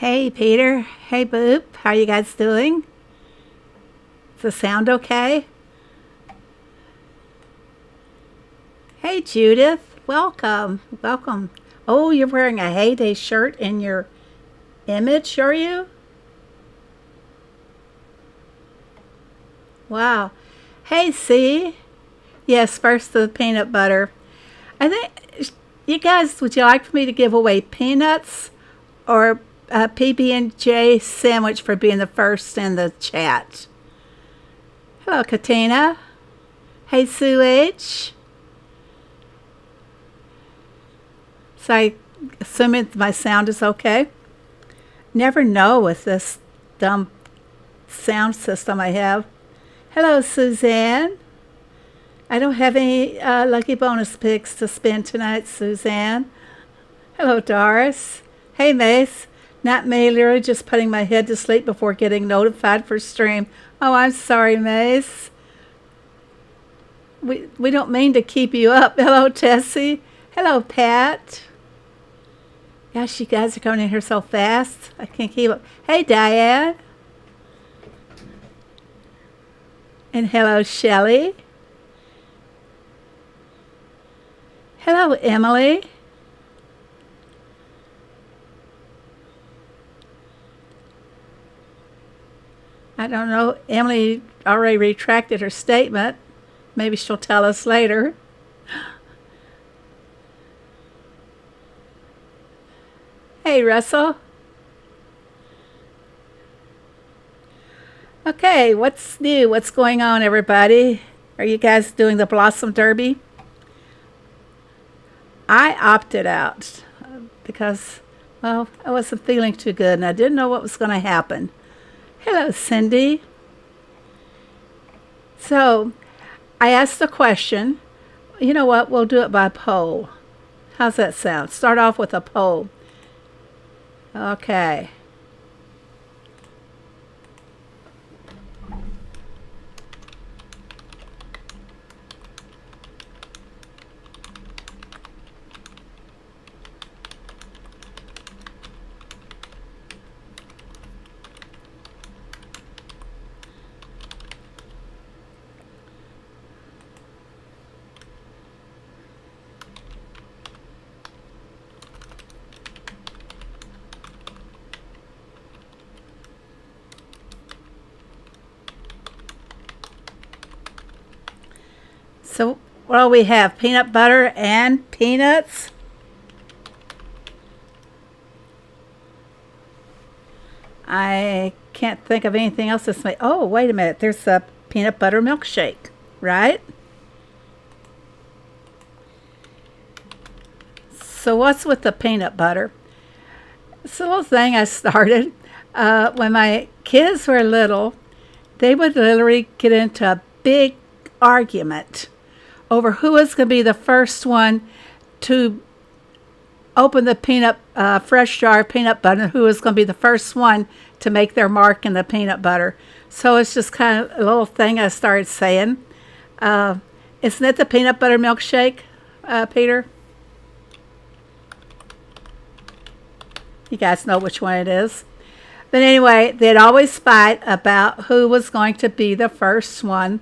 Hey Peter, hey Boop, how you guys doing? Does the sound okay? Hey Judith, welcome, welcome. Oh, you're wearing a Heyday shirt in your image, are you? Wow. Hey C, yes, first the peanut butter. I think, you guys, would you like for me to give away peanuts or a PB&J sandwich for being the first in the chat? Hello, Katina. Hey, Sue H. So I assuming my sound is okay. Never know with this dumb sound system I have. Hello, Suzanne. I don't have any lucky bonus picks to spin tonight, Suzanne. Hello, Doris. Hey, Mace. Not me, literally just putting my head to sleep before getting notified for stream. Oh, I'm sorry, Mace. We don't mean to keep you up. Hello, Tessie. Hello, Pat. Gosh, you guys are coming in here so fast. I can't keep up. Hey, Diane. And hello, Shelley. Hello, Emily. I don't know. Emily already retracted her statement. Maybe she'll tell us later. Hey, Russell. Okay, what's new? What's going on, everybody? Are you guys doing the Blossom Derby? I opted out because, well, I wasn't feeling too good and I didn't know what was going to happen. Hello, Cindy. So, I asked a question. You know what? We'll do it by poll. How's that sound? Start off with a poll. Okay. So, well, we have peanut butter and peanuts. I can't think of anything else that's made. Oh, wait a minute. There's a peanut butter milkshake, right? So what's with the peanut butter? It's a little thing I started. When my kids were little, they would literally get into a big argument over who was going to be the first one to open the fresh jar of peanut butter, who was going to be the first one to make their mark in the peanut butter. So it's just kind of a little thing I started saying. Isn't it the peanut butter milkshake, Peter? You guys know which one it is. But anyway, they'd always fight about who was going to be the first one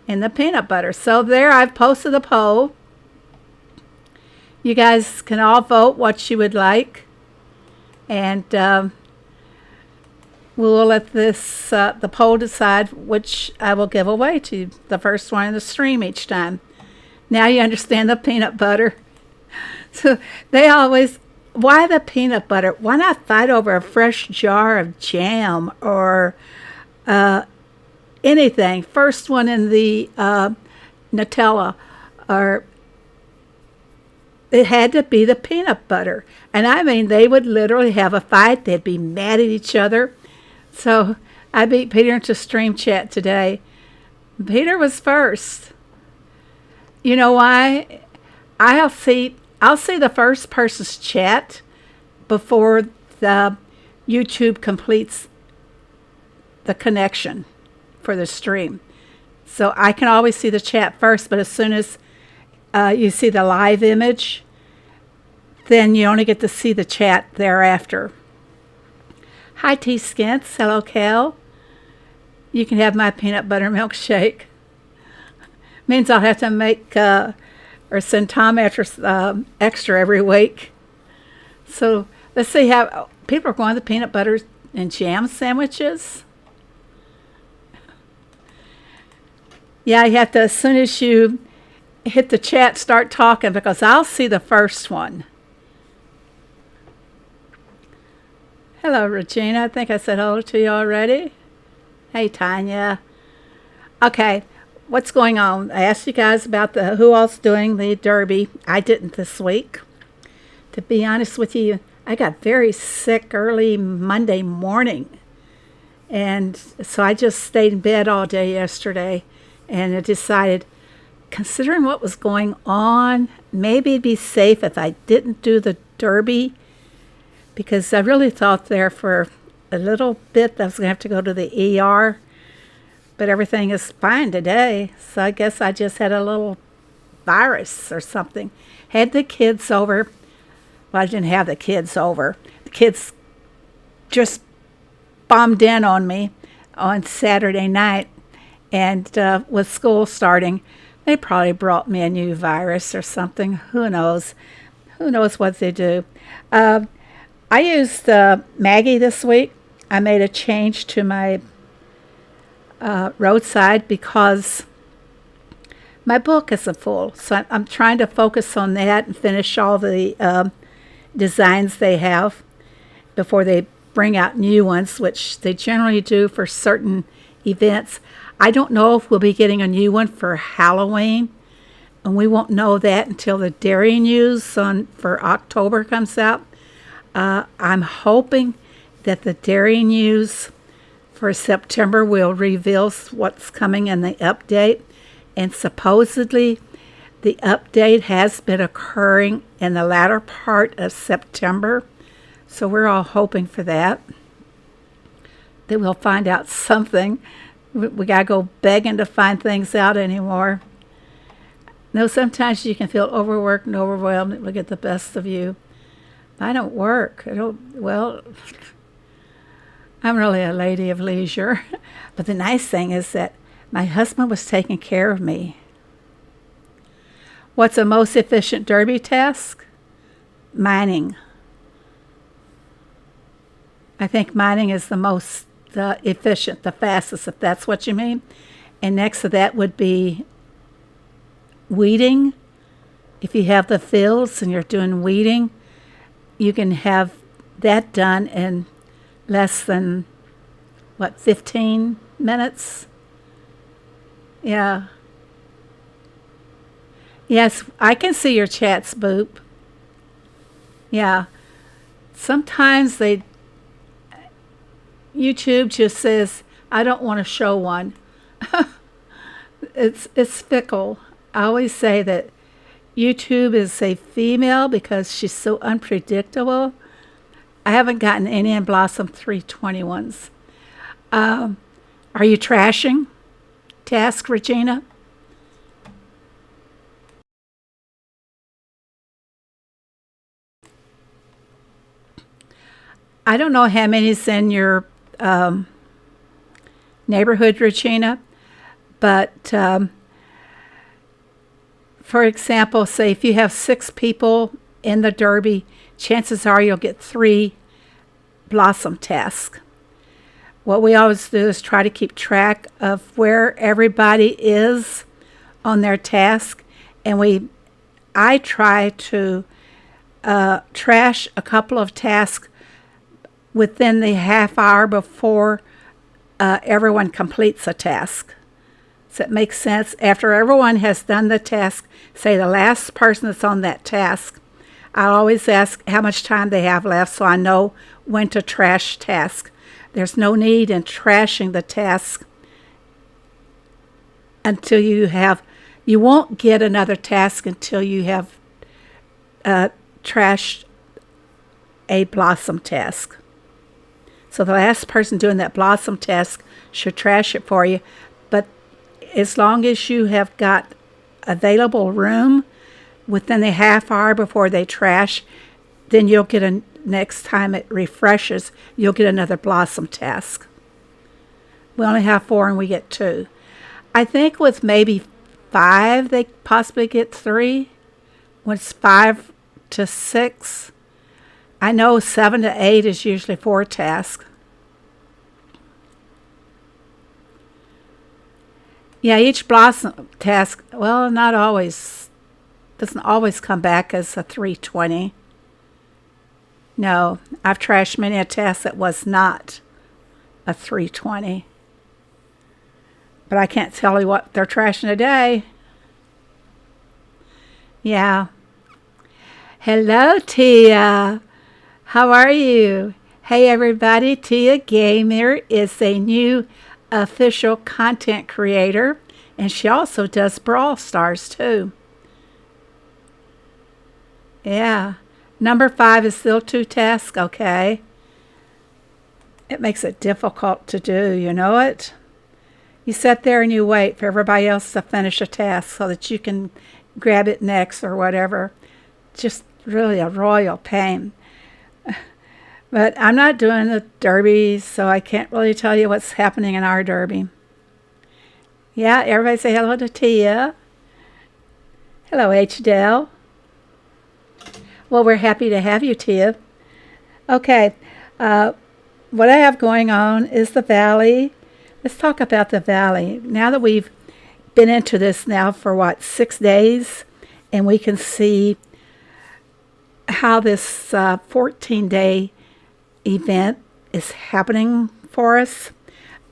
in the peanut butter. So there, I've posted a poll. You guys can all vote what you would like. And we'll let the poll decide which I will give away to the first one in the stream each time. Now you understand the peanut butter. So they always, why the peanut butter? Why not fight over a fresh jar of jam or anything? First one in the Nutella, or it had to be the peanut butter. And I mean, they would literally have a fight. They'd be mad at each other. So I beat Peter into stream chat today. Peter was first. You know why? I'll see the first person's chat before the YouTube completes the connection for the stream. So I can always see the chat first, but as soon as you see the live image, then you only get to see the chat thereafter. Hi, Tea Skins. Hello, Cal. You can have my peanut butter milkshake. Means I'll have to make or send Tom extra every week. So let's see how people are going to peanut butter and jam sandwiches. Yeah, you have to, as soon as you hit the chat, start talking, because I'll see the first one. Hello, Regina. I think I said hello to you already. Hey, Tanya. Okay, what's going on? I asked you guys about who else doing the Derby. I didn't this week. To be honest with you, I got very sick early Monday morning. And so I just stayed in bed all day yesterday. And I decided, considering what was going on, maybe it'd be safe if I didn't do the Derby, because I really thought there for a little bit that I was going to have to go to the ER, but everything is fine today. So I guess I just had a little virus or something. Had the kids over. Well, I didn't have the kids over. The kids just bombed in on me on Saturday night. And with school starting, they probably brought me a new virus or something. Who knows? Who knows what they do? I used Maggie this week. I made a change to my roadside because my book isn't full. So I'm trying to focus on that and finish all the designs they have before they bring out new ones, which they generally do for certain events. I don't know if we'll be getting a new one for Halloween, and we won't know that until the Dairy News for October comes out. I'm hoping that the Dairy News for September will reveal what's coming in the update, and supposedly the update has been occurring in the latter part of September, so we're all hoping for that we'll find out something. We got to go begging to find things out anymore. No, sometimes you can feel overworked and overwhelmed. It will get the best of you. I don't work. Well, I'm really a lady of leisure. But the nice thing is that my husband was taking care of me. What's the most efficient Derby task? Mining. I think mining is the most efficient, the fastest, if that's what you mean. And next to that would be weeding. If you have the fields and you're doing weeding, you can have that done in less than, 15 minutes? Yeah. Yes, I can see your chats, Boop. Yeah. Sometimes YouTube just says, I don't want to show one. It's fickle. I always say that YouTube is a female because she's so unpredictable. I haven't gotten any in Blossom 321s. Are you trashing? Task, Regina? I don't know how many's in your neighborhood, Regina, but for example, say if you have 6 people in the Derby, chances are you'll get 3 Blossom tasks. What we always do is try to keep track of where everybody is on their task, and I try to trash a couple of tasks within the half hour before everyone completes a task. Does that make sense? After everyone has done the task, say the last person that's on that task, I always ask how much time they have left so I know when to trash task. There's no need in trashing the task until you won't get another task until you have trashed a Blossom task. So the last person doing that Blossom task should trash it for you. But as long as you have got available room within the half hour before they trash, then you'll get next time it refreshes, you'll get another blossom task. We only have 4 and we get 2. I think with maybe 5, they possibly get 3. When it's 5 to 6, I know 7 to 8 is usually 4 tasks. Yeah, each blossom task, well, not always, doesn't always come back as a 320. No, I've trashed many a task that was not a 320. But I can't tell you what they're trashing today. Yeah. Hello, Tia. How are you? Hey, everybody. Tia Gamer is a new official content creator, and she also does Brawl Stars, too. Yeah. Number 5 is still 2 tasks, okay? It makes it difficult to do, you know it? You sit there and you wait for everybody else to finish a task so that you can grab it next or whatever. Just really a royal pain. But I'm not doing the derby, so I can't really tell you what's happening in our derby. Yeah, everybody say hello to Tia. Hello, H-Dell. Well, we're happy to have you, Tia. Okay, what I have going on is the Valley. Let's talk about the Valley. Now that we've been into this now for, 6 days, and we can see how this 14-day event is happening for us.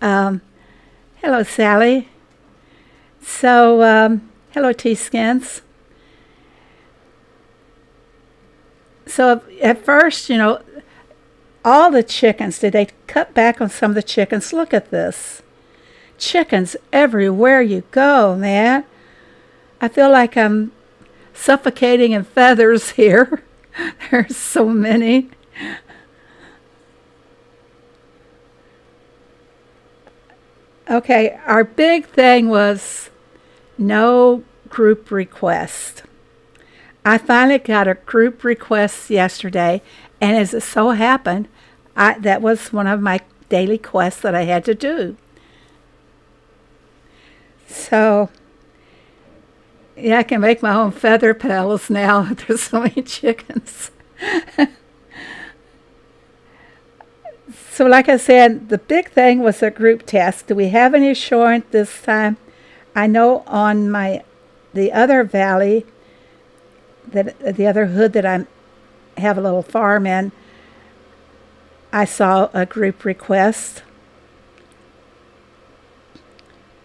Hello, Sally. So, hello, T-Skins. So, at first, all the chickens, did they cut back on some of the chickens? Look at this. Chickens everywhere you go, man. I feel like I'm suffocating in feathers here. There's so many. Okay, our big thing was no group request. I finally got a group request yesterday, and as it so happened, that was one of my daily quests that I had to do. So, yeah, I can make my own feather pillows now. There's so many chickens. So, like I said, the big thing was a group task. Do we have any assurance this time? I know on the other valley, the other hood that I have a little farm in, I saw a group request.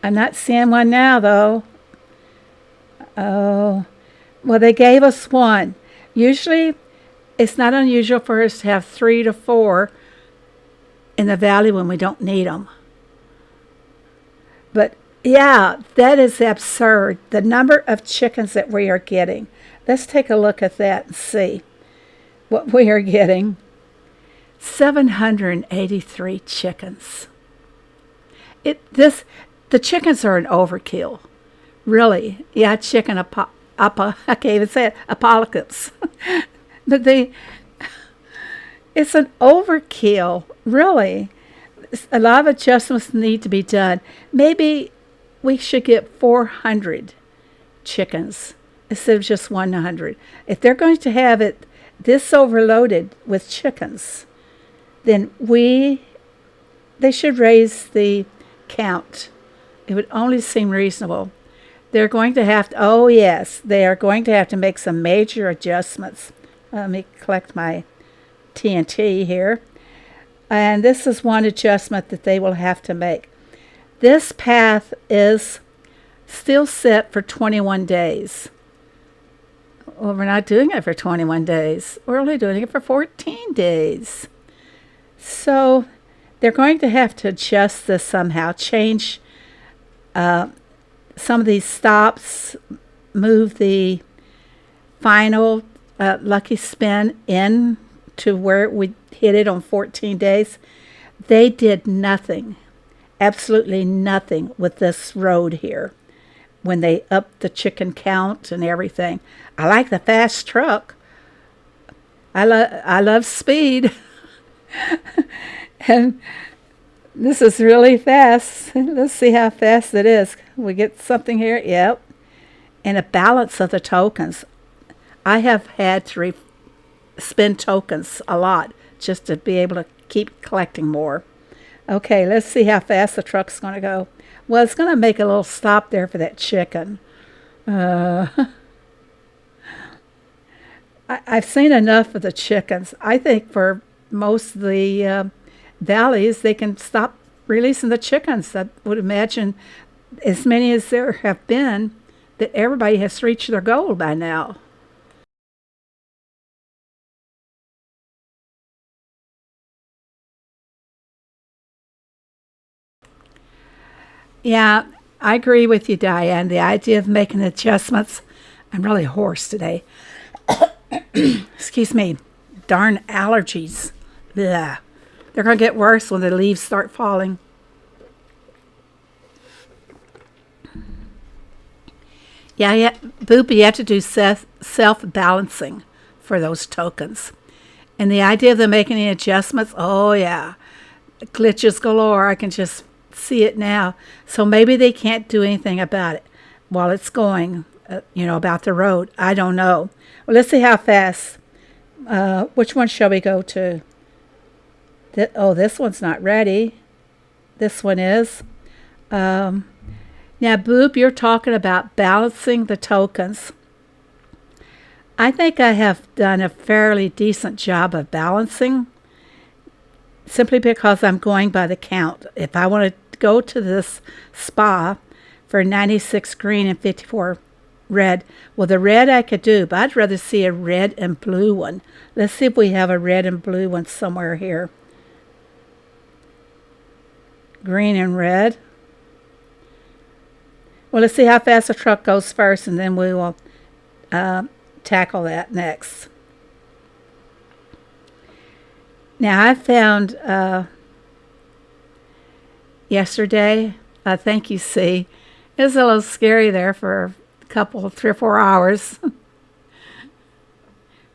I'm not seeing one now, though. Oh, well, they gave us one. Usually, it's not unusual for us to have 3 to 4 in the valley when we don't need them. But, yeah, that is absurd. The number of chickens that we are getting. Let's take a look at that and see what we are getting. 783 chickens. The chickens are an overkill. Really. Yeah, chicken I can't even say it, apocalypse. But it's an overkill, really. A lot of adjustments need to be done. Maybe we should get 400 chickens instead of just 100. If they're going to have it this overloaded with chickens, then they should raise the count. It would only seem reasonable. They're going to have to, oh yes, they are going to have to make some major adjustments. Let me collect my TNT here. And this is one adjustment that they will have to make. This path is still set for 21 days. Well, we're not doing it for 21 days. We're only doing it for 14 days. So they're going to have to adjust this somehow, change some of these stops, move the final lucky spin in to where we hit it on 14 days. They did nothing, absolutely nothing with this road here when they upped the chicken count and everything. I like the fast truck. I love speed. And this is really fast. Let's see how fast it is. We get something here. Yep. And a balance of the tokens. I have had to spend tokens a lot just to be able to keep collecting more. Okay, let's see how fast the truck's going to go. Well, it's going to make a little stop there for that chicken. I've seen enough of the chickens. I think for most of the valleys, they can stop releasing the chickens. I would imagine as many as there have been, that everybody has reached their goal by now. Yeah, I agree with you, Diane. The idea of making adjustments. I'm really hoarse today. Excuse me. Darn allergies. Blah. They're going to get worse when the leaves start falling. Yeah, Boop, you have to do self-balancing for those tokens. And the idea of them making any adjustments, oh yeah, glitches galore. I can just see it now. So maybe they can't do anything about it while it's going, about the road. I don't know. Well, let's see how fast. Which one shall we go to? This one's not ready. This one is. Now, Boop, you're talking about balancing the tokens. I think I have done a fairly decent job of balancing simply because I'm going by the count. If I want to go to this spa for 96 green and 54 red, well, the red I could do, but I'd rather see a red and blue one. Let's see if we have a red and blue one somewhere here. Green and red. Well, let's see how fast the truck goes first, and then we will tackle that next. Now, I found yesterday, thank you, C. It was a little scary there for a couple, 3 or 4 hours.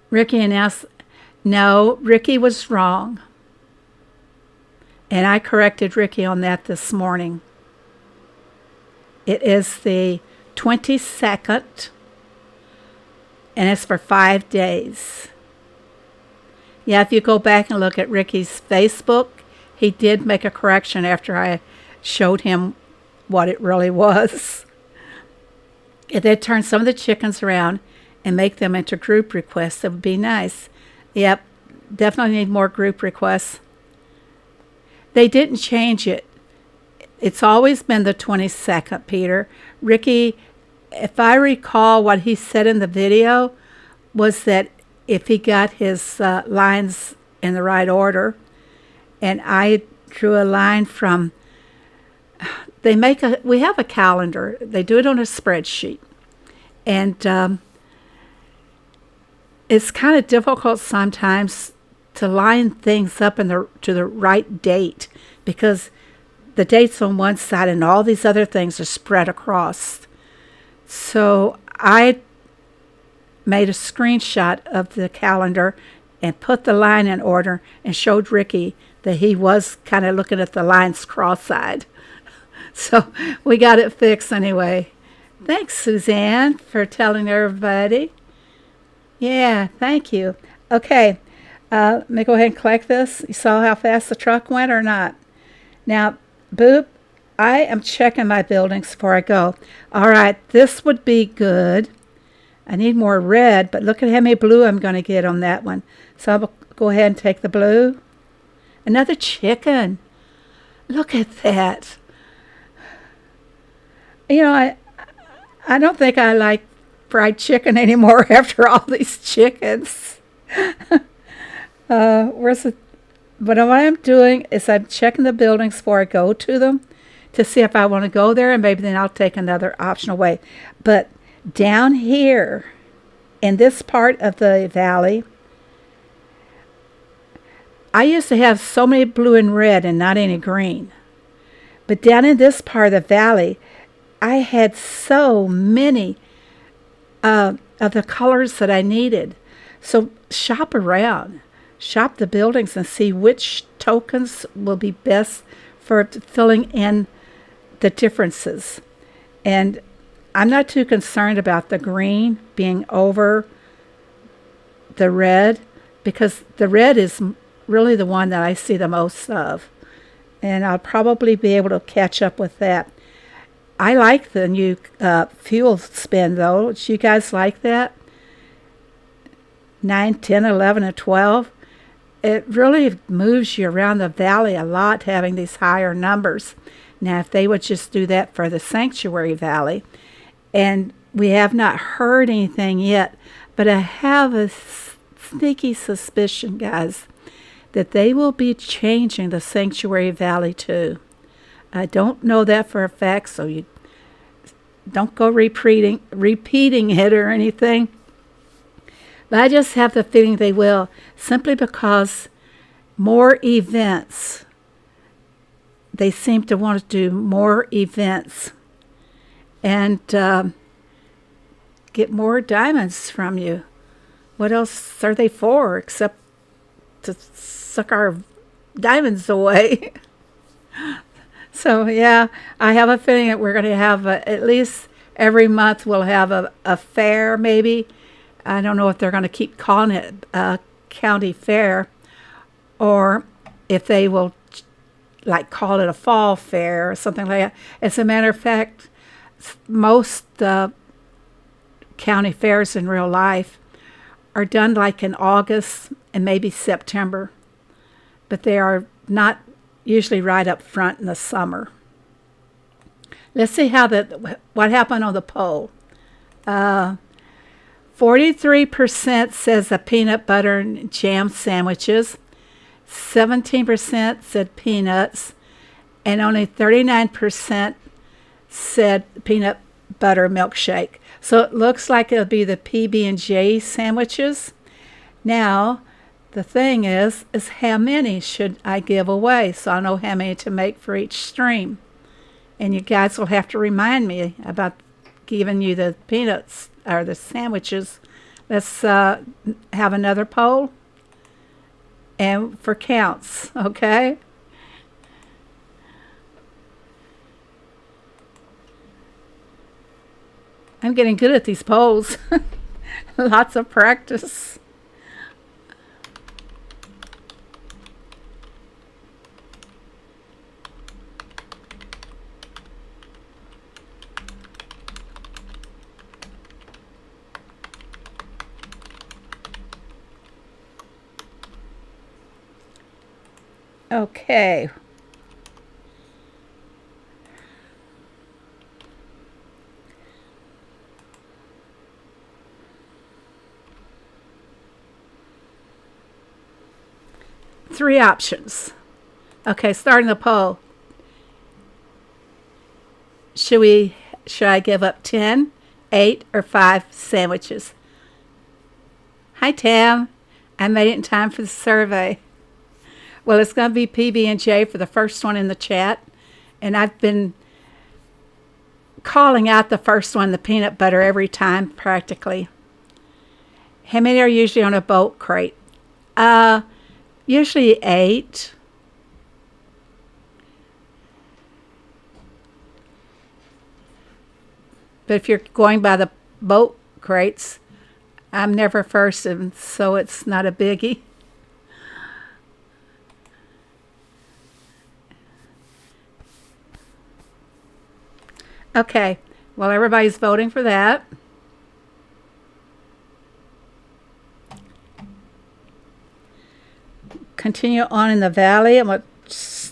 Ricky announced, no, Ricky was wrong. And I corrected Ricky on that this morning. It is the 22nd, and it's for 5 days. Yeah, if you go back and look at Ricky's Facebook, he did make a correction after I showed him what it really was. If they'd turn some of the chickens around and make them into group requests, it would be nice. Yep, definitely need more group requests. They didn't change it. It's always been the 22nd, Peter. Ricky, if I recall what he said in the video, was that if he got his lines in the right order, and I drew a line from, we have a calendar. They do it on a spreadsheet. And it's kind of difficult sometimes to line things up to the right date, because the date's on one side and all these other things are spread across. So I made a screenshot of the calendar and put the line in order and showed Ricky that he was kind of looking at the lines cross-eyed. So we got it fixed anyway. Thanks, Suzanne, for telling everybody. Yeah, thank you. Okay, let me go ahead and collect this. You saw how fast the truck went or not? Now, Boop, I am checking my buildings before I go. All right, this would be good. I need more red, but look at how many blue I'm going to get on that one. So I'll go ahead and take the blue. Another chicken. Look at that. I don't think I like fried chicken anymore after all these chickens. But what I'm doing is I'm checking the buildings before I go to them to see if I want to go there, and maybe then I'll take another optional way. But down here in this part of the valley, I used to have so many blue and red and not any green. But down in this part of the valley, I had so many of the colors that I needed. So shop around, shop the buildings and see which tokens will be best for filling in the differences. And I'm not too concerned about the green being over the red, because the red is really the one that I see the most of. And I'll probably be able to catch up with that. I like the new fuel spin, though. Do you guys like that? 9, 10, 11, and 12. It really moves you around the valley a lot, having these higher numbers. Now, if they would just do that for the Sanctuary Valley, and we have not heard anything yet, but I have a sneaky suspicion, guys, that they will be changing the Sanctuary Valley too. I don't know that for a fact, so you don't go repeating it or anything. But I just have the feeling they will, simply because more events. They seem to want to do more events and get more diamonds from you. What else are they for except to suck our diamonds away? So, yeah, I have a feeling that we're going to have at least every month we'll have a fair, maybe. I don't know if they're going to keep calling it a county fair, or if they will call it a fall fair or something like that. As a matter of fact, most county fairs in real life are done like in August and maybe September, but they are not usually right up front in the summer. Let's see what happened on the poll. 43% says the peanut butter and jam sandwiches. 17% said peanuts, and only 39% said peanut butter milkshake. So it looks like it'll be the PB&J sandwiches. Now, the thing is how many should I give away, so I know how many to make for each stream. And you guys will have to remind me about giving you the peanuts or the sandwiches. Let's have another poll. And for counts, okay? I'm getting good at these polls. Lots of practice. Okay. Three options. Okay, starting the poll. Should I give up 10, 8, or 5 sandwiches? Hi, Tam. I made it in time for the survey. Well, it's going to be PB&J for the first one in the chat. And I've been calling out the first one, the peanut butter, every time, practically. How many are usually on a boat crate? Usually 8. But if you're going by the boat crates, I'm never first, and so it's not a biggie. Okay, well, everybody's voting for that. Continue on in the valley. I'm going to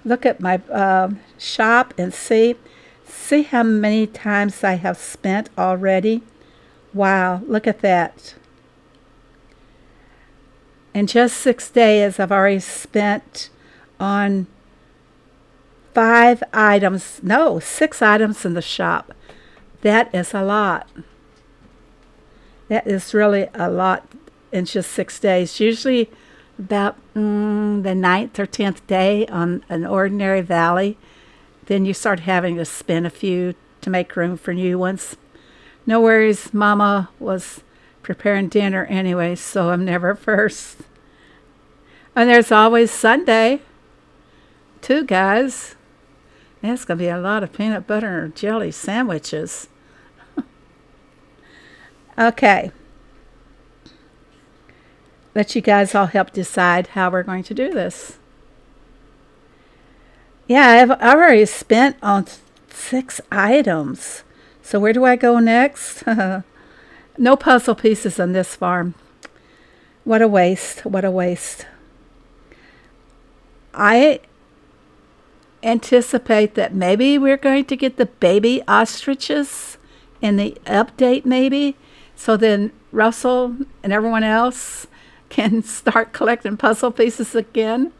look at my shop and see how many times I have spent already. Wow, look at that. In just 6 days, I've already spent on 6 items in the shop. That is a lot. That is really a lot in just 6 days. Usually about the 9th or 10th day on an ordinary valley, then you start having to spin a few to make room for new ones. No worries, Mama was preparing dinner anyway, so I'm never first. And there's always Sunday, too, guys. That's going to be a lot of peanut butter and jelly sandwiches. Okay. Let you guys all help decide how we're going to do this. Yeah, I've already spent on 6 items. So where do I go next? No puzzle pieces on this farm. What a waste. What a waste. I anticipate that maybe we're going to get the baby ostriches in the update maybe. So then Russell and everyone else can start collecting puzzle pieces again.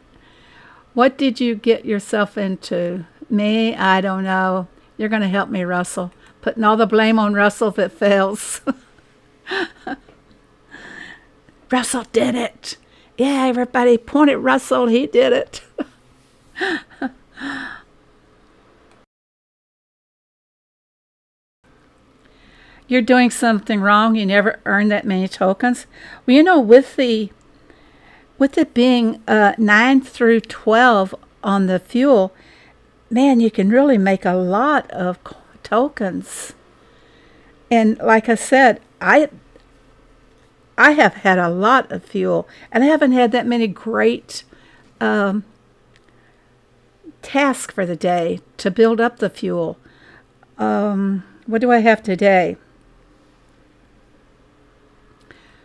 What did you get yourself into? Me? I don't know. You're going to help me, Russell. Putting all the blame on Russell if it fails. Russell did it. Yeah, everybody point at Russell. He did it. You're doing something wrong. You never earned that many tokens. Well, you know, with it being 9 through 12 on the fuel, man, you can really make a lot of tokens. And like I said, I have had a lot of fuel, and I haven't had that many great tasks for the day to build up the fuel. What do I have today?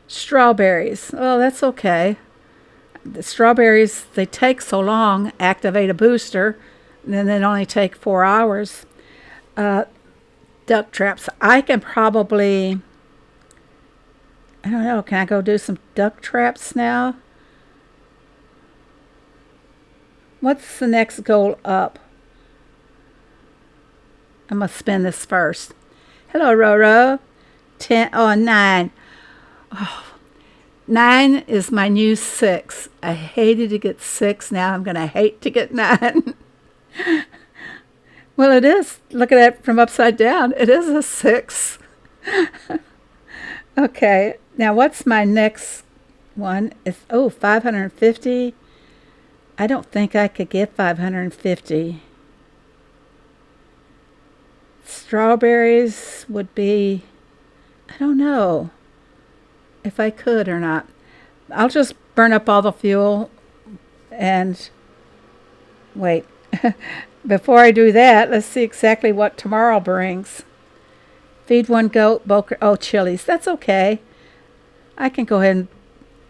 Strawberries. Oh, that's okay. The strawberries, they take so long, activate a booster, and then they only take 4 hours. Duck traps. I can probably, I don't know, can I go do some duck traps now? What's the next goal up? I'm going to spin this first. Hello, Roro. 9. Oh, 9 is my new 6. I hated to get 6. Now I'm going to hate to get 9. Well, it is. Look at it from upside down. It is a 6. Okay. Now, what's my next one? It's 550. I don't think I could get 550. Strawberries would be, I don't know if I could or not. I'll just burn up all the fuel and wait. Before I do that, let's see exactly what tomorrow brings. Feed 1 goat, chilies. That's okay. I can go ahead and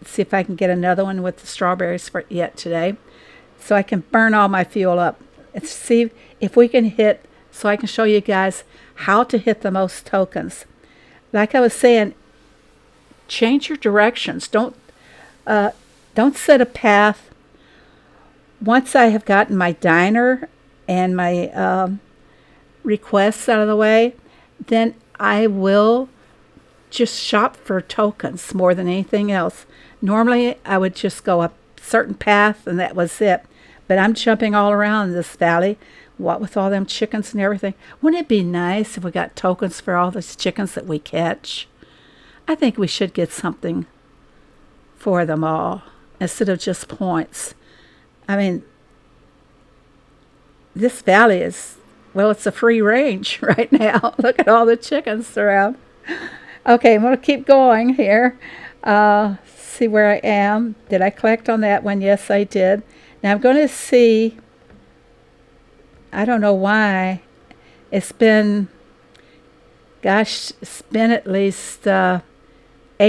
see if I can get another one with the strawberries for yet today. So I can burn all my fuel up. And see if we can hit, so I can show you guys how to hit the most tokens. Like I was saying, change your directions. Don't set a path. Once I have gotten my diner and my requests out of the way, then I will just shop for tokens more than anything else. Normally, I would just go a certain path and that was it. But I'm jumping all around this valley, what with all them chickens and everything. Wouldn't it be nice if we got tokens for all those chickens that we catch? I think we should get something for them all instead of just points. I mean, this valley is, well, it's a free range right now. Look at all the chickens around. Okay, I'm going to keep going here. See where I am. Did I collect on that one? Yes, I did. Now I'm going to see, I don't know why, it's been at least 8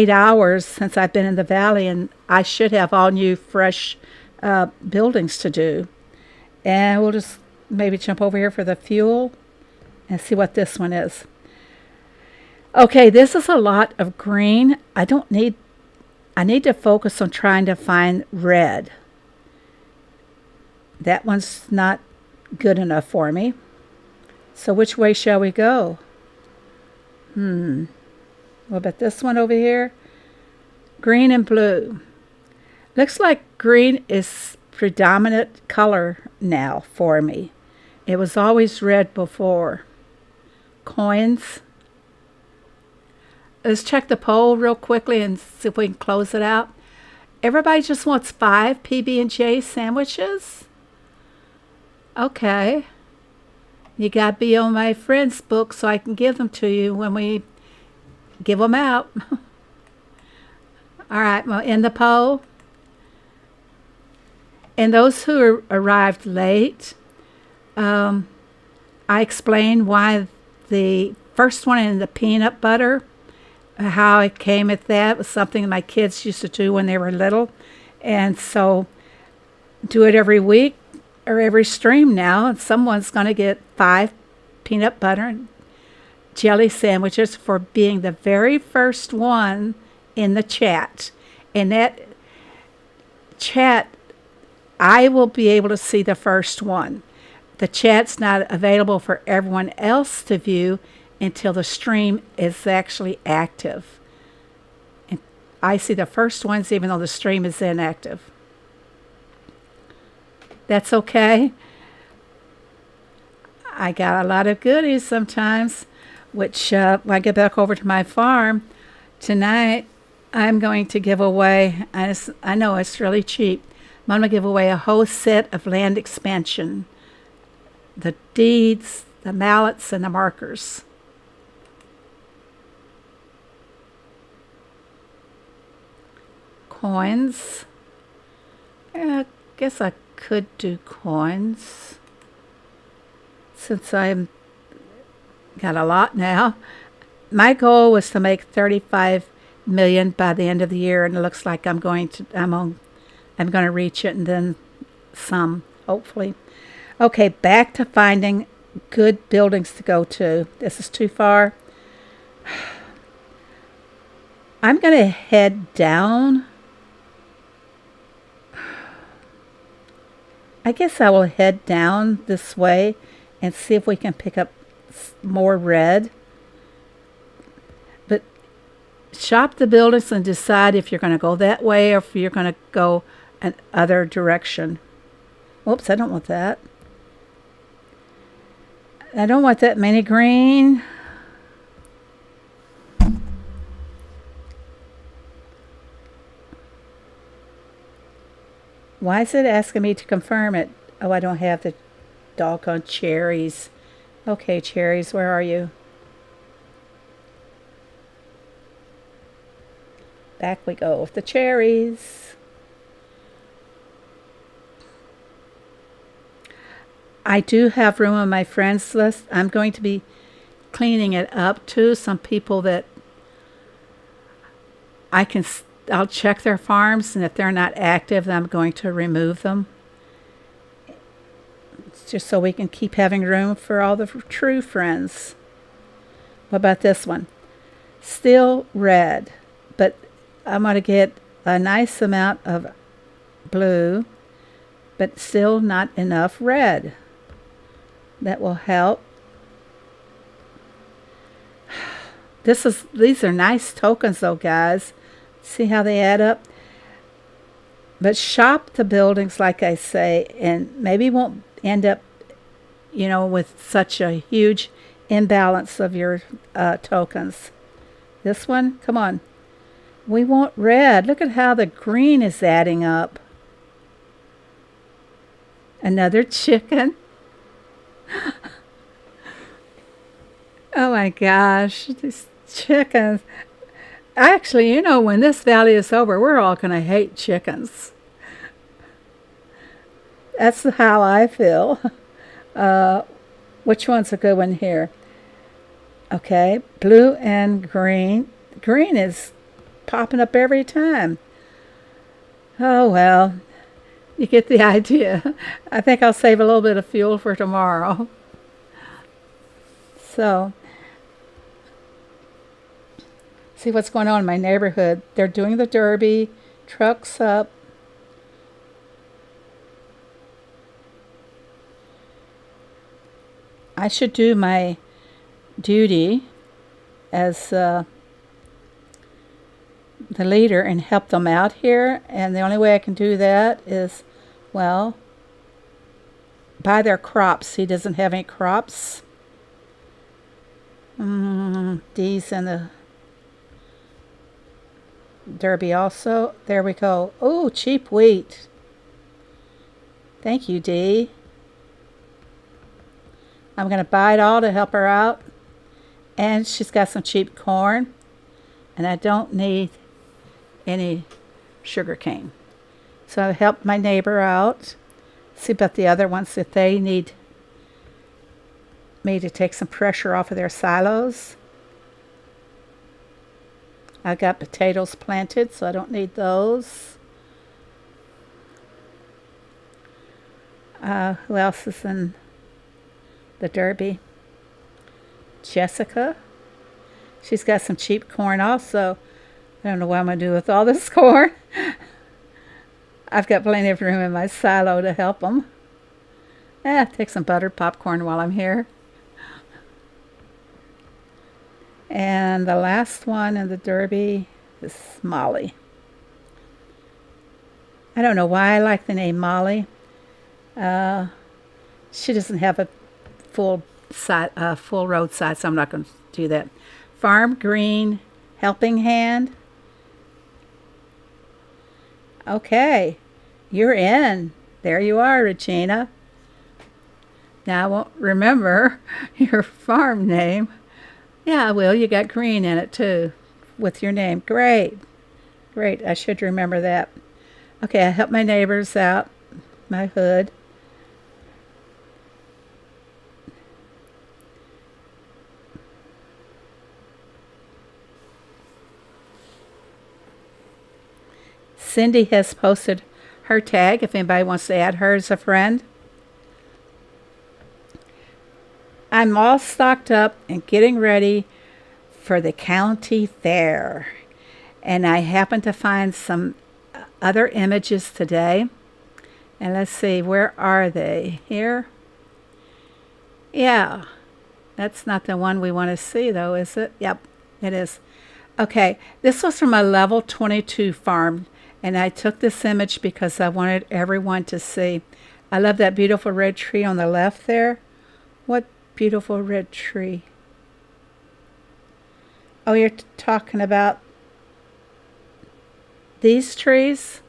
hours since I've been in the valley, and I should have all new, fresh buildings to do. And we'll just maybe jump over here for the fuel and see what this one is. Okay, this is a lot of green. I need to focus on trying to find red. That one's not good enough for me. So which way shall we go? What about this one over here? Green and blue. Looks like green is predominant color now for me. It was always red before. Coins. let's check the poll real quickly and see if we can close it out. Everybody just wants 5 PB&J sandwiches? Okay. You got to be on my friend's book so I can give them to you when we give them out. All right, we'll end the poll. And those who arrived late, I explained why the first one in the peanut butter, how it came at that, was something my kids used to do when they were little. And so do it every week or every stream now, and someone's going to get 5 peanut butter and jelly sandwiches for being the very first one in the chat. In that chat, I will be able to see the first one. The chat's not available for everyone else to view until the stream is actually active. And I see the first ones even though the stream is inactive. That's okay. I got a lot of goodies sometimes, which when I get back over to my farm tonight, I'm going to give away, I know it's really cheap, I'm going to give away a whole set of land expansion. The deeds, the mallets, and the markers. Coins. I guess I could do coins. Since I've got a lot now. My goal was to make 35 million by the end of the year, and it looks like I'm going to reach it and then some, hopefully. Okay, back to finding good buildings to go to. This is too far. I'm going to head down. I guess I will head down this way and see if we can pick up more red. But shop the buildings and decide if you're going to go that way or if you're going to go another direction. Whoops, I don't want that. I don't want that many green. Why is it asking me to confirm it? Oh, I don't have the doggone cherries. Okay, cherries, where are you? Back we go with the cherries. I do have room on my friends list. I'm going to be cleaning it up too. Some people that I'll check their farms, and if they're not active, then I'm going to remove them. It's just so we can keep having room for all the true friends. What about this one? Still red, but I'm going to get a nice amount of blue, but still not enough red. That will help. These are nice tokens though, guys. See how they add up? But shop the buildings, like I say, and maybe won't end up, with such a huge imbalance of your tokens. This one, come on. We want red. Look at how the green is adding up. Another chicken. Oh my gosh, these chickens. Actually, when this valley is over, we're all going to hate chickens. That's how I feel. Which one's a good one here? Okay, blue and green. Green is popping up every time. Oh, well. You get the idea. I think I'll save a little bit of fuel for tomorrow. So, see what's going on in my neighborhood. They're doing the derby, trucks up. I should do my duty as the leader and help them out here. And the only way I can do that is, well, buy their crops. He doesn't have any crops. These and the Derby also. There we go. Oh, cheap wheat. Thank you, Dee. I'm going to buy it all to help her out. And she's got some cheap corn. And I don't need any sugar cane. So I helped my neighbor out. See about the other ones if they need me to take some pressure off of their silos. I got potatoes planted, so I don't need those. Who else is in the Derby? Jessica. She's got some cheap corn also. I don't know what I'm going to do with all this corn. I've got plenty of room in my silo to help them. Take some buttered popcorn while I'm here. And the last one in the Derby is Molly. I don't know why I like the name Molly. She doesn't have a full roadside, so I'm not going to do that. Farm Green Helping Hand. Okay, you're in. There you are, Regina. Now I won't remember your farm name. Yeah, I will. You got green in it too with your name. Great. Great. I should remember that. Okay, I helped my neighbors out. My hood. Cindy has posted her tag if anybody wants to add her as a friend. I'm all stocked up and getting ready for the county fair. And I happened to find some other images today. And let's see, where are they? Here? Yeah, that's not the one we want to see though, is it? Yep, it is. Okay, this was from a level 22 farm. And I took this image because I wanted everyone to see. I love that beautiful red tree on the left there. What beautiful red tree. Oh, you're talking about these trees?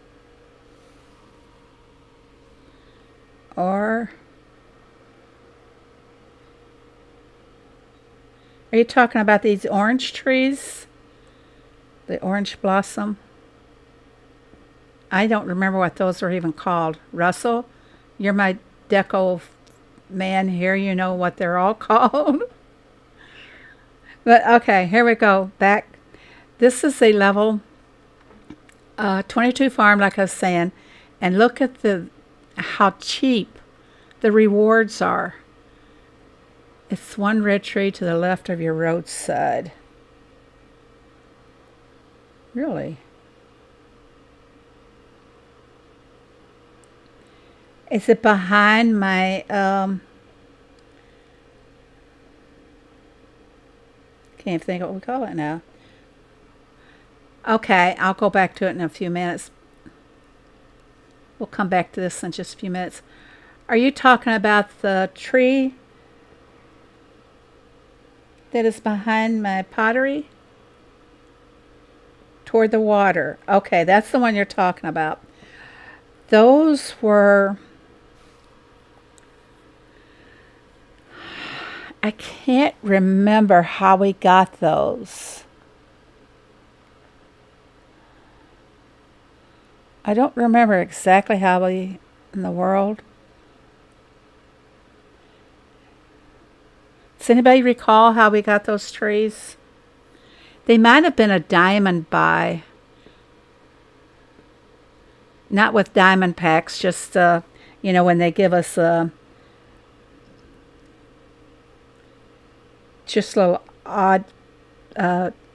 Or are you talking about these orange trees? The orange blossom? I don't remember what those are even called. Russell, you're my deco man here. You know what they're all called. But okay, here we go. Back. This is a level 22 farm, like I was saying. And look at how cheap the rewards are. It's one red tree to the left of your roadside. Really? Is it behind my, can't think what we call it now. Okay, I'll go back to it in a few minutes. We'll come back to this in just a few minutes. Are you talking about the tree that is behind my pottery? Toward the water. Okay, that's the one you're talking about. Those were... I can't remember how we got those. I don't remember exactly how we in the world. Does anybody recall how we got those trees? They might have been a diamond buy. Not with diamond packs, just, when they give us just little odd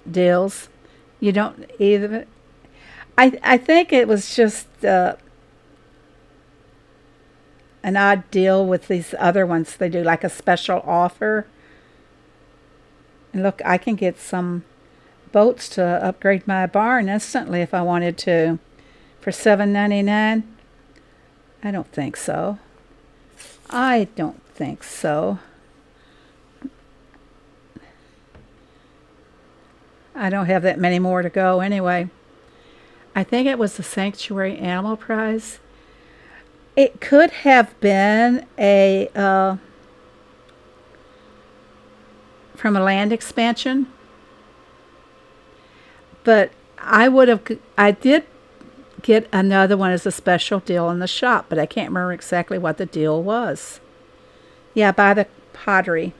deals. You don't either. I think it was just an odd deal with these other ones. They do like a special offer. And look, I can get some boats to upgrade my barn instantly if I wanted to. For $7.99? I don't think so. I don't think so. I don't have that many more to go anyway. I think it was the Sanctuary Animal Prize. It could have been a from a land expansion, but I did get another one as a special deal in the shop, but I can't remember exactly what the deal was. Yeah, by the pottery.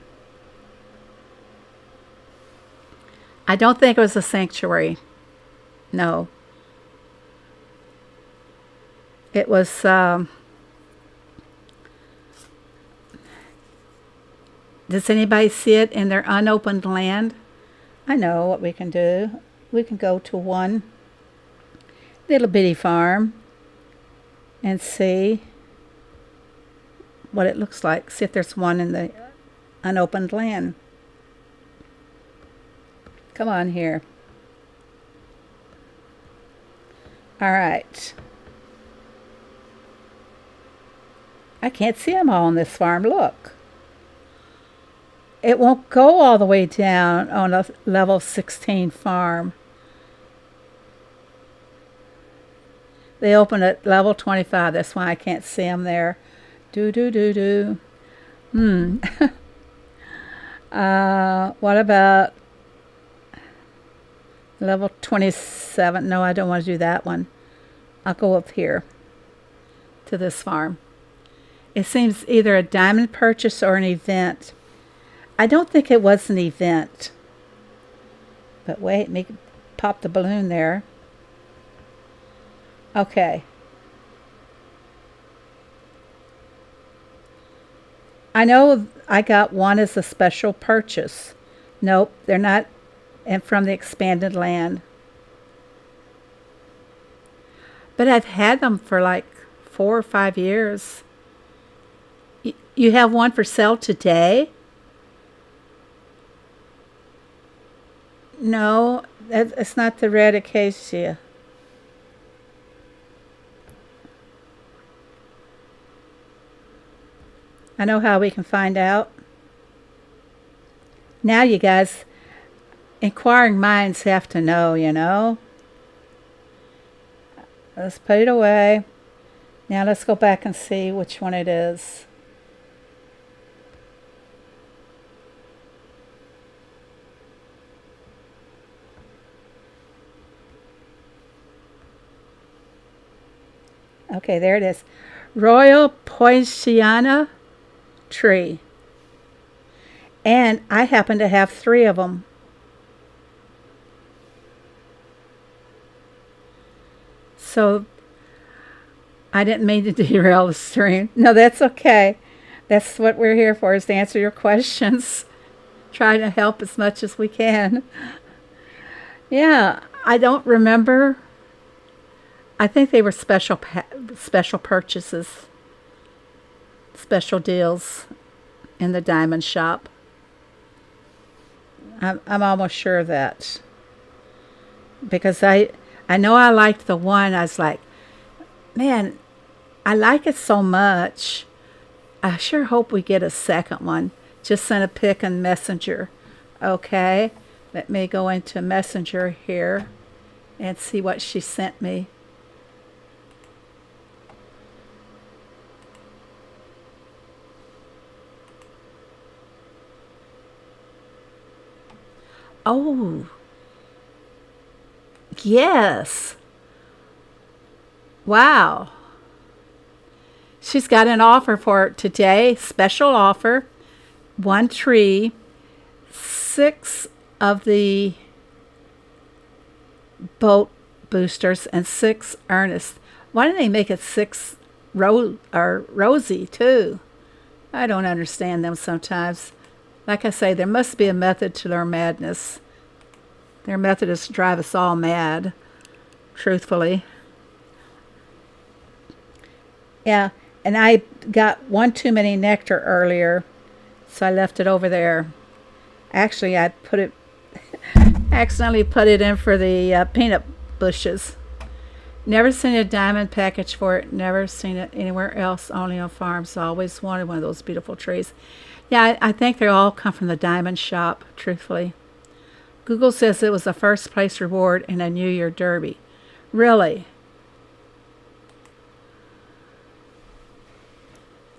I don't think it was a Sanctuary. No. It was, does anybody see it in their unopened land? I know what we can do. We can go to one little bitty farm and see what it looks like. See if there's one in the unopened land. Come on here. All right. I can't see them all on this farm. Look. It won't go all the way down on a level 16 farm. They open at level 25. That's why I can't see them there. Do. What about level 27? No, I don't want to do that one. I'll go up here to this farm. It seems either a diamond purchase or an event. I don't think it was an event. But wait, me pop the balloon there. Okay. I know I got one as a special purchase. Nope, they're not and from the expanded land. But I've had them for like 4 or 5 years. You have one for sale today? No, it's not the red acacia. I know how we can find out. Now you guys, inquiring minds have to know, you know. Let's put it away. Now let's go back and see which one it is. Okay, there it is. Royal Poinciana tree. And I happen to have 3 of them. So I didn't mean to derail the stream. No, that's okay. That's what we're here for, is to answer your questions. Try to help as much as we can. Yeah, I don't remember. I think they were special purchases, special deals in the diamond shop. I'm almost sure of that. Because I know I liked the one. I was like, man, I like it so much. I sure hope we get a second one. Just send a pic in Messenger. Okay, let me go into Messenger here and see what she sent me. Oh, yes. Wow. She's got an offer for today, special offer. 1 tree, 6 of the boat boosters, and 6 earnest. Why didn't they make it 6 rosy too? I don't understand them sometimes. Like I say, there must be a method to their madness. Their method is to drive us all mad, truthfully. Yeah, and I got one too many nectar earlier, so I left it over there. Actually, I put it, accidentally put it in for the peanut bushes. Never seen a diamond package for it. Never seen it anywhere else, only on farms. So I always wanted one of those beautiful trees. Yeah, I think they all come from the diamond shop, truthfully. Google says it was the first place reward in a New Year Derby. Really?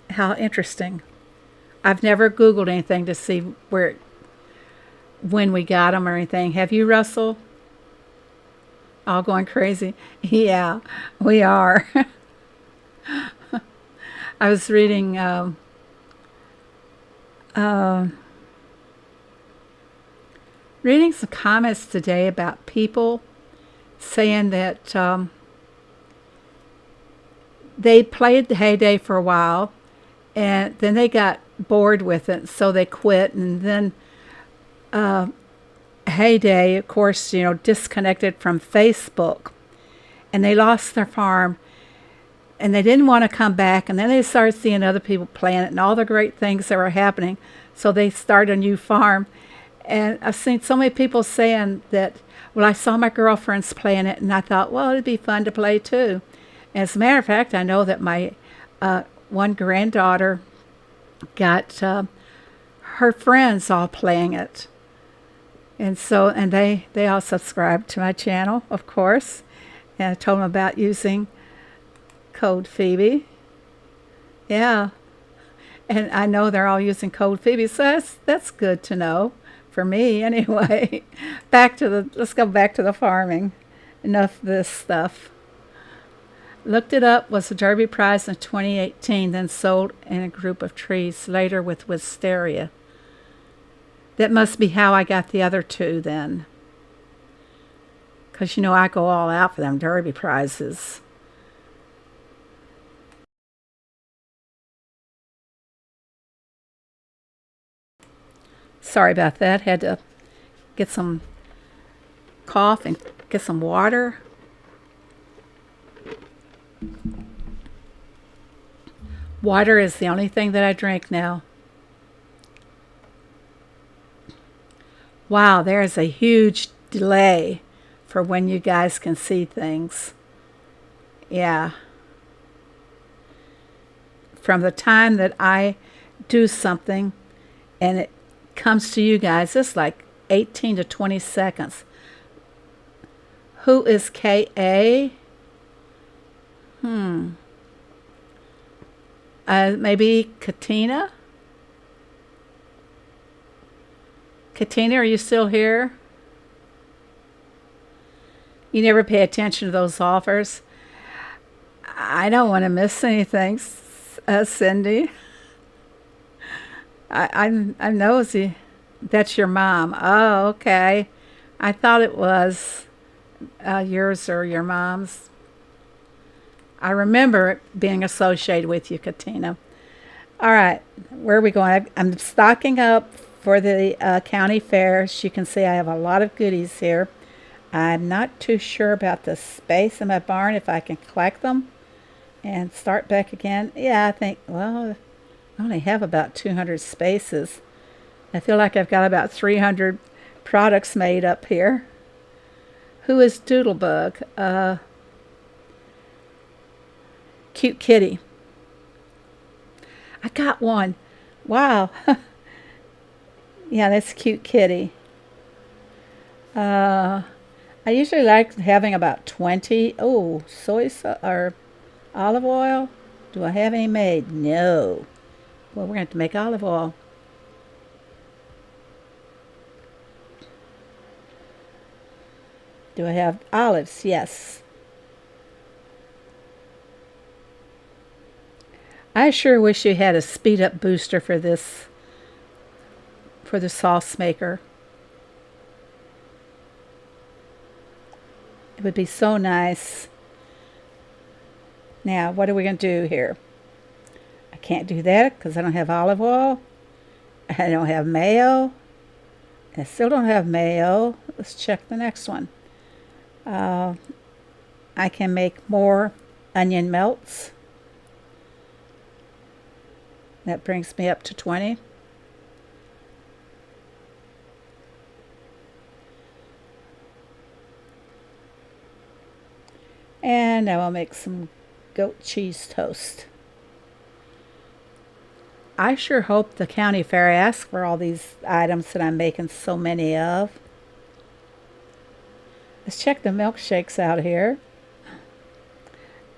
How interesting. I've never Googled anything to see when we got them or anything. Have you, Russell? All going crazy? Yeah, we are. I was reading uh, reading some comments today about people saying that they played the Heyday for a while, and then they got bored with it, so they quit. And then Heyday, of course, disconnected from Facebook, and they lost their farm, and they didn't want to come back. And then they started seeing other people playing it and all the great things that were happening, so they started a new farm. And I've seen so many people saying that, well, I saw my girlfriends playing it, and I thought, well, it'd be fun to play too. As a matter of fact, I know that my one granddaughter got her friends all playing it. And so, and they all subscribed to my channel, of course. And I told them about using code Phoebe. Yeah. And I know they're all using code Phoebe, so that's good to know. For me, anyway. Let's go back to the farming. Enough of this stuff. Looked it up, was a Derby prize in 2018, then sold in a group of trees later with wisteria. That must be how I got the other two then. Because, I go all out for them Derby prizes. Sorry about that. Had to get some cough and get some water. Water is the only thing that I drink now. Wow, there is a huge delay for when you guys can see things. Yeah. From the time that I do something and it comes to you guys, it's like 18 to 20 seconds. Who is K.A.? Maybe Katina? Katina, are you still here? You never pay attention to those offers. I don't want to miss anything, Cindy. I'm nosy. That's your mom. Oh, okay. I thought it was yours or your mom's. I remember it being associated with you, Katina. All right, where are we going? I'm stocking up for the county fair. As you can see, I have a lot of goodies here. I'm not too sure about the space in my barn, if I can collect them and start back again. Yeah, I think, well, I only have about 200 spaces. I feel like I've got about 300 products made up here. Who is Doodlebug? Cute kitty. I got one. Wow. Yeah, that's cute kitty. I usually like having about 20. Oh, soy sauce or olive oil. Do I have any made? No. Well, we're going to have to make olive oil. Do I have olives? Yes. I sure wish you had a speed up booster for this, for the sauce maker. It would be so nice. Now, what are we going to do here? I can't do that because I don't have olive oil. I don't have mayo. I still don't have mayo. Let's check the next one. I can make more onion melts. That brings me up to 20. And now I'll make some goat cheese toast. I sure hope the county fair asks for all these items that I'm making so many of. Let's check the milkshakes out here.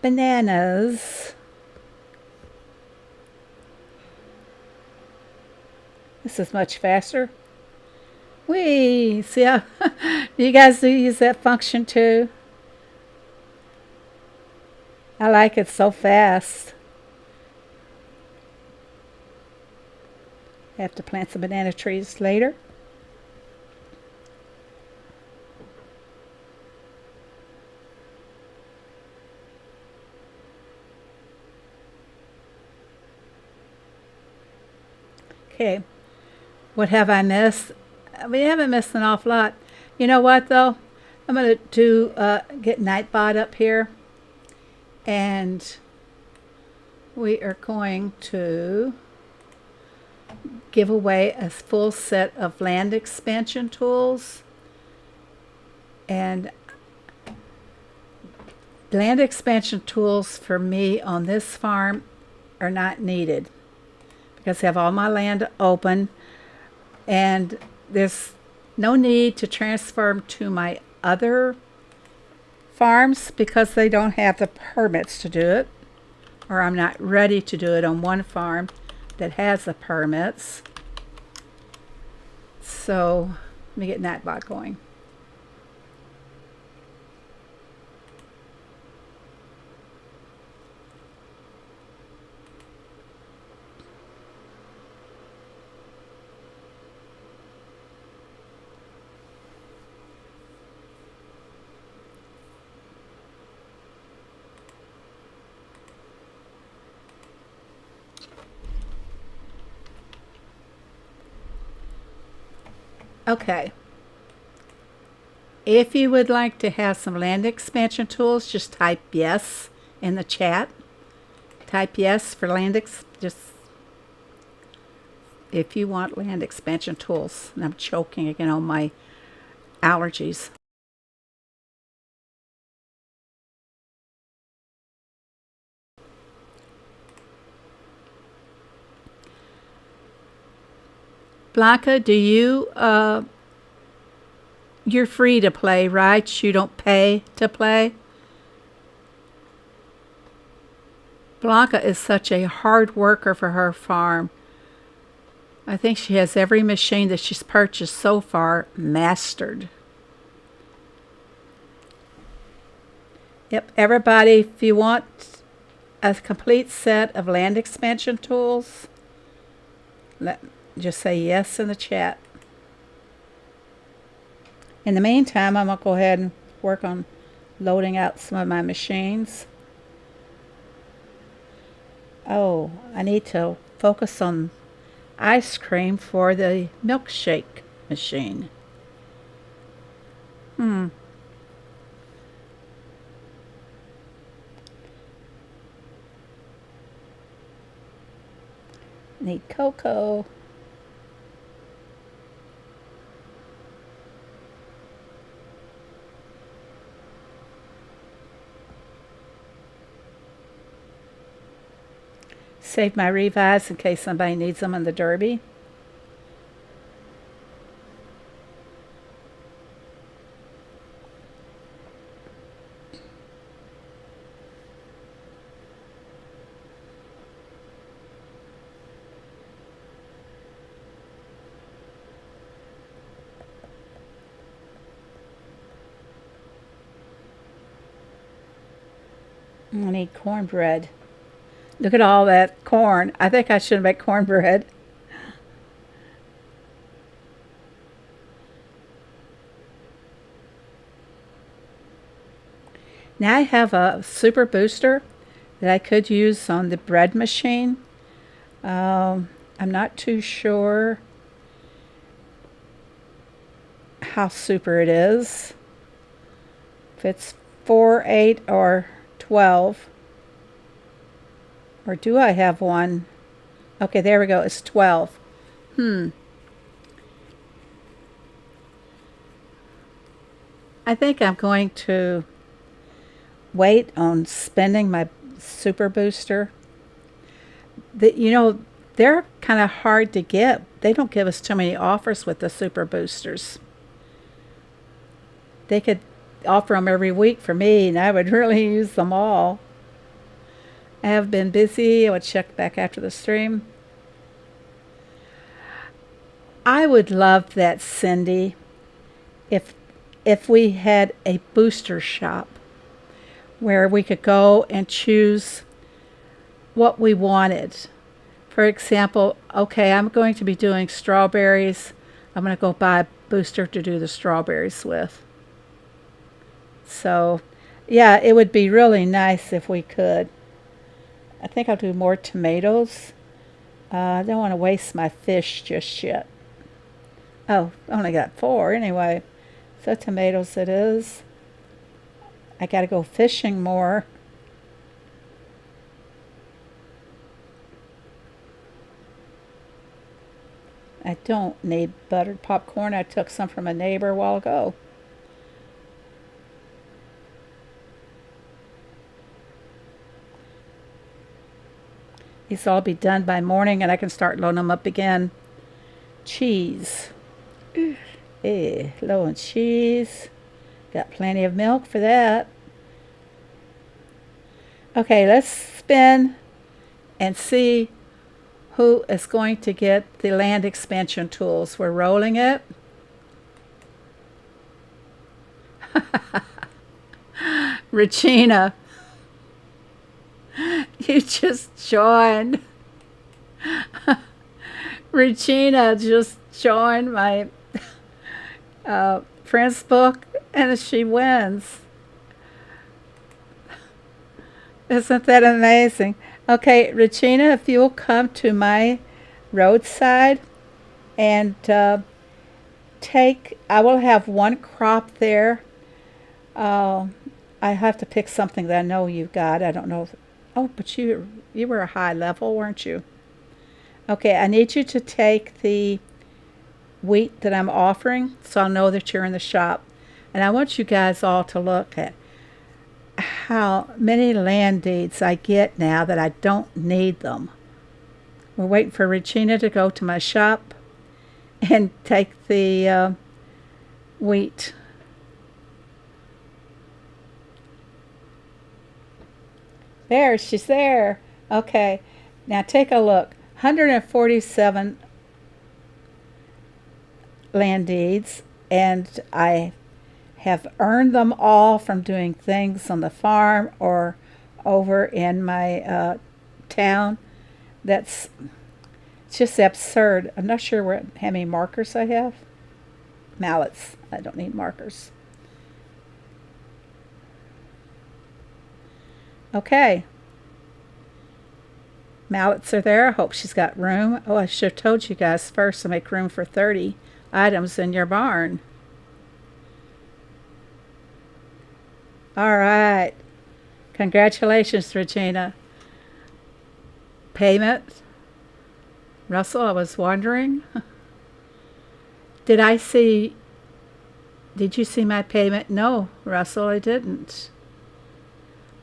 bananas. This is much faster. Whee! See how you guys do use that function too? I like it so fast. I have to plant some banana trees later. Okay, what have I missed? We haven't missed an awful lot. You know what though? I'm gonna get Nightbot up here, and we are going to give away a full set of land expansion tools. And land expansion tools for me on this farm are not needed because I have all my land open, and there's no need to transfer them to my other farms because they don't have the permits to do it, or I'm not ready to do it on one farm that has the permits. So let me get Nightbot going. Okay. If you would like to have some land expansion tools, just type yes in the chat. Type yes for just if you want land expansion tools. And I'm choking again on my allergies. Blanca, do you, you're free to play, right? You don't pay to play? Blanca is such a hard worker for her farm. I think she has every machine that she's purchased so far mastered. Yep, everybody, if you want a complete set of land expansion tools, just say yes in the chat. In the meantime, I'm going to go ahead and work on loading out some of my machines. Oh, I need to focus on ice cream for the milkshake machine. Need cocoa. Save my revise in case somebody needs them in the derby. I need cornbread. Look at all that corn. I think I should make cornbread. Now I have a super booster that I could use on the bread machine. I'm not too sure how super it is. If it's 4, 8, or 12. Or do I have one? Okay, there we go. It's 12. I think I'm going to wait on spending my super booster. They're kind of hard to get. They don't give us too many offers with the super boosters. They could offer them every week for me, and I would really use them all. I have been busy. I will check back after the stream. I would love that, Cindy, if we had a booster shop where we could go and choose what we wanted. For example, okay, I'm going to be doing strawberries. I'm going to go buy a booster to do the strawberries with. So, yeah, it would be really nice if we could. I think I'll do more tomatoes. I don't want to waste my fish just yet. Oh, I only got 4 anyway. So tomatoes it is. I got to go fishing more. I don't need buttered popcorn. I took some from a neighbor a while ago. These will all be done by morning and I can start loading them up again. Cheese. Low on cheese. Got plenty of milk for that. Okay, let's spin and see who is going to get the land expansion tools. We're rolling it. Regina, you just joined. Regina just joined my friend's book and she wins. Isn't that amazing? Okay, Regina, if you'll come to my roadside and I will have one crop there. I have to pick something that I know you've got. I don't know. Oh, but you were a high level, weren't you? Okay, I need you to take the wheat that I'm offering so I'll know that you're in the shop. And I want you guys all to look at how many land deeds I get now that I don't need them. We're waiting for Regina to go to my shop and take the wheat. There, she's there. Okay, now take a look. 147 land deeds, and I have earned them all from doing things on the farm or over in my town. It's just absurd. I'm not sure how many markers I have. Mallets. I don't need markers. Okay. Mallets are there. I hope she's got room. Oh, I should have told you guys first to make room for 30 items in your barn. All right. Congratulations, Regina. Payment. Russell, I was wondering. Did you see my payment? No, Russell, I didn't.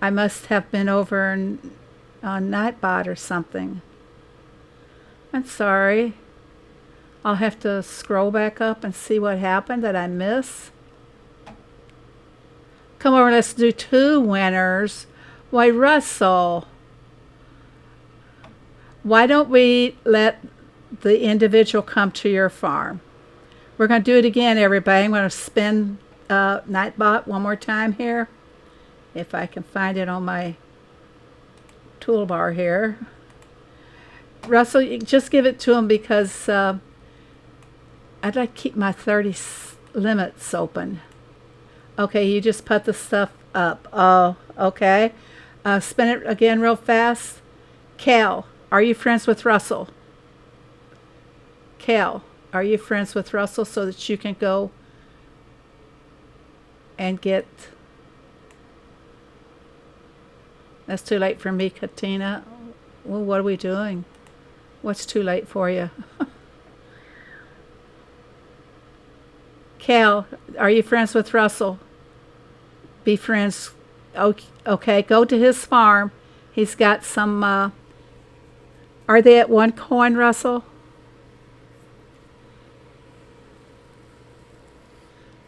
I must have been over on Nightbot or something. I'm sorry. I'll have to scroll back up and see what happened that I missed. Come over, let's do 2 winners. Why, Russell, why don't we let the individual come to your farm? We're going to do it again, everybody. I'm going to spin Nightbot one more time here. If I can find it on my toolbar here. Russell, you just give it to him because I'd like to keep my 30 limits open. Okay, you just put the stuff up. Oh, okay. Spin it again real fast. Cal, are you friends with Russell? Cal, are you friends with Russell so that you can go and get... That's too late for me, Katina. Well, what are we doing? What's too late for you? Cal, are you friends with Russell? Be friends. Okay, go to his farm. He's got some... are they at 1 coin, Russell?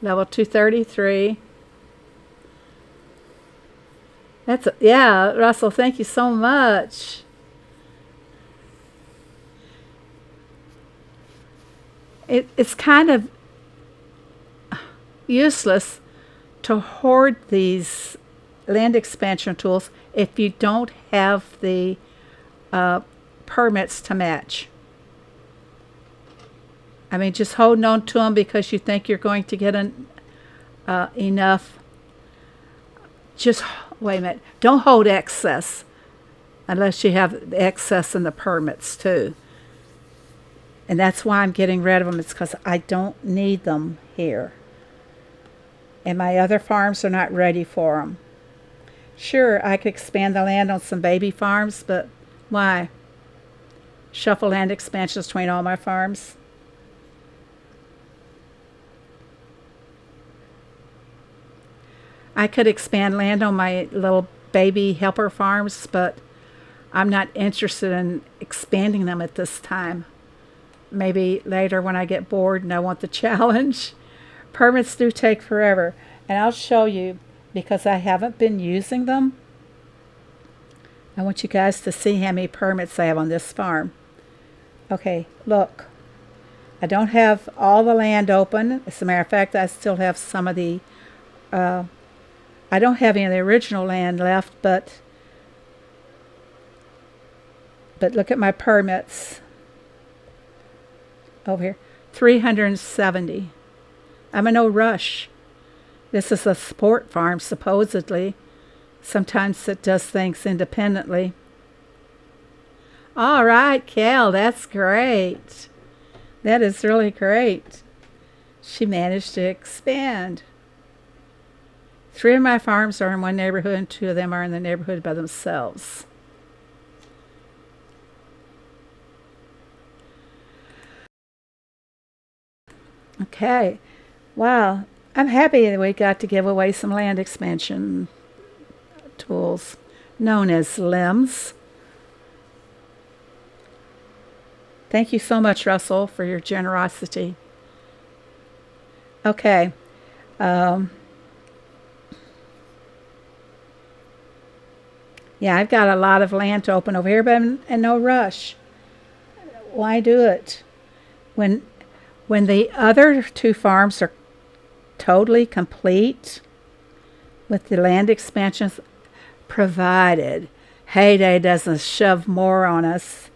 Level 233. Yeah, Russell, thank you so much. It's kind of useless to hoard these land expansion tools if you don't have the uh, permits to match. I mean, just holding on to them because you think you're going to get enough. Just wait a minute. Don't hold excess unless you have the excess in the permits too. And that's why I'm getting rid of them. It's because I don't need them here. And my other farms are not ready for them. Sure, I could expand the land on some baby farms, but why? Shuffle land expansions between all my farms? I could expand land on my little baby helper farms, but I'm not interested in expanding them at this time. Maybe later when I get bored and I want the challenge. Permits do take forever, and I'll show you because I haven't been using them. I want you guys to see how many permits I have on this farm. Okay, look. I don't have all the land open. As a matter of fact, I still have some of the I don't have any of the original land left, but look at my permits over here. 370. I'm in no rush. This is a sport farm, supposedly. Sometimes it does things independently. All right, Cal, that's great. That is really great. She managed to expand. 3 of my farms are in one neighborhood and 2 of them are in the neighborhood by themselves. Okay. Wow. I'm happy that we got to give away some land expansion tools known as limbs. Thank you so much, Russell, for your generosity. Okay. Yeah, I've got a lot of land to open over here, but I'm in no rush. Why do it? When the other 2 farms are totally complete with the land expansions, provided HAYDAY doesn't shove more on us.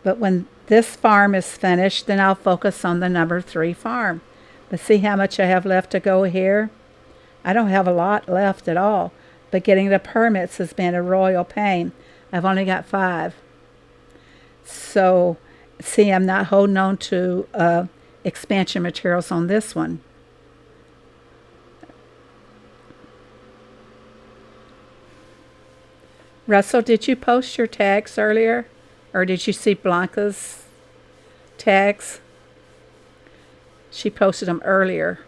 But when this farm is finished, then I'll focus on the number 3 farm. But see how much I have left to go here? I don't have a lot left at all. But getting the permits has been a royal pain. I've only got 5. So, see, I'm not holding on to expansion materials on this one. Russell, did you post your tags earlier? Or did you see Blanca's tags? She posted them earlier.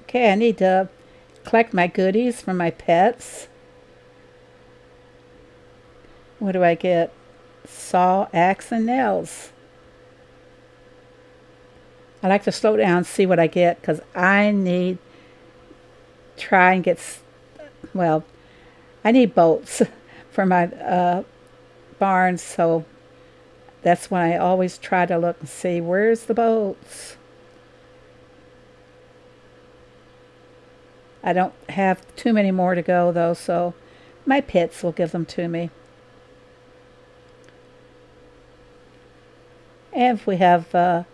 Okay, I need to collect my goodies from my pets. What do I get? Saw, axe, and nails. I like to slow down and see what I get because I need try and get, well, I need bolts for my barns, so that's when I always try to look and see where's the bolts. I don't have too many more to go though, so my pets will give them to me. And if we have a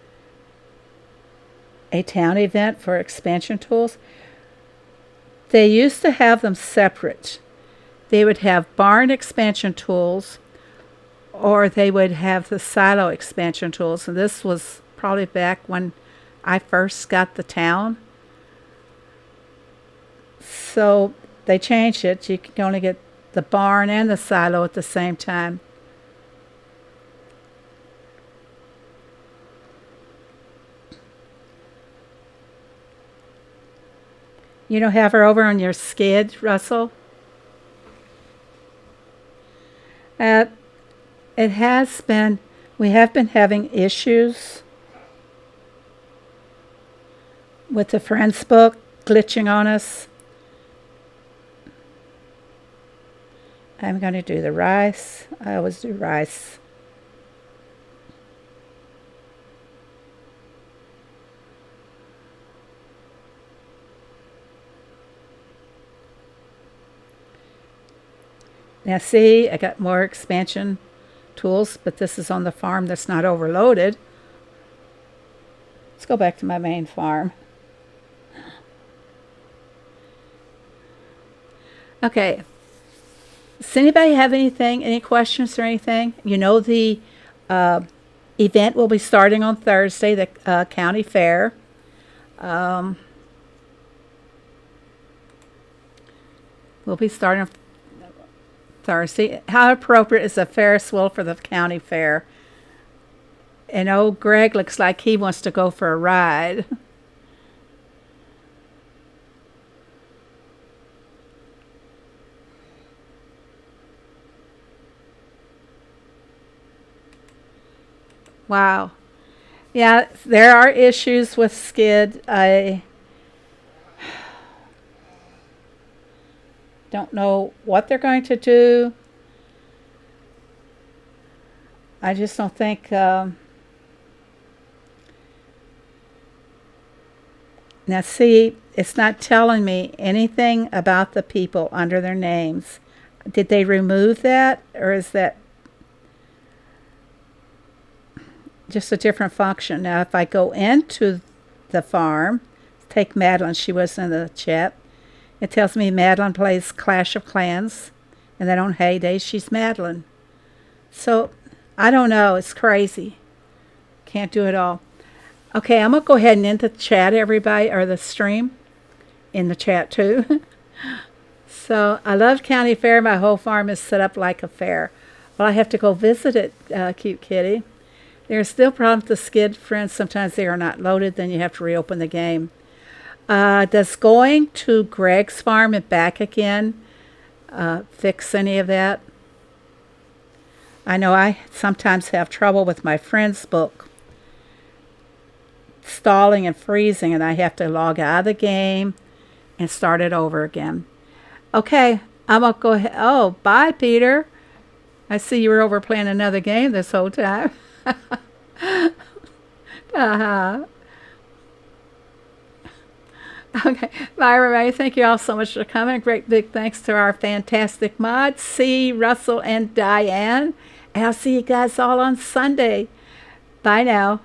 town event for expansion tools, they used to have them separate. They would have barn expansion tools or they would have the silo expansion tools. And this was probably back when I first got the town. So they changed it. You can only get the barn and the silo at the same time. You don't have her over on your skid, Russell? It has been We have been having issues with the Friends book glitching on us. I'm going to do the rice. I always do rice. Now see, I got more expansion tools, but this is on the farm that's not overloaded. Let's go back to my main farm. Okay. Does anybody have anything, any questions or anything? You know the event will be starting on Thursday, the county fair. We'll be starting on Thursday. How appropriate is a Ferris wheel for the county fair? And old Greg looks like he wants to go for a ride. Wow. Yeah, there are issues with Skid. I don't know what they're going to do. I just don't think... now see, it's not telling me anything about the people under their names. Did they remove that, or is that just a different function? Now, if I go into the farm, take Madeline, she was in the chat. It tells me Madeline plays Clash of Clans, and then on Hayday, she's Madeline. So, I don't know. It's crazy. Can't do it all. Okay, I'm going to go ahead and end the chat, everybody, or the stream. In the chat, too. So, I love County Fair. My whole farm is set up like a fair. Well, I have to go visit it, cute kitty. There's still problems with the Skid Friends. Sometimes they are not loaded. Then you have to reopen the game. Does going to Greg's farm and back again fix any of that? I know I sometimes have trouble with my Friends book stalling and freezing, and I have to log out of the game and start it over again. Okay, I'm going to go ahead. Oh, bye, Peter. I see you were over playing another game this whole time. Okay, bye everybody. Thank you all so much for coming. Great big thanks to our fantastic mods, C, Russell, and Diane. And I'll see you guys all on Sunday. Bye now.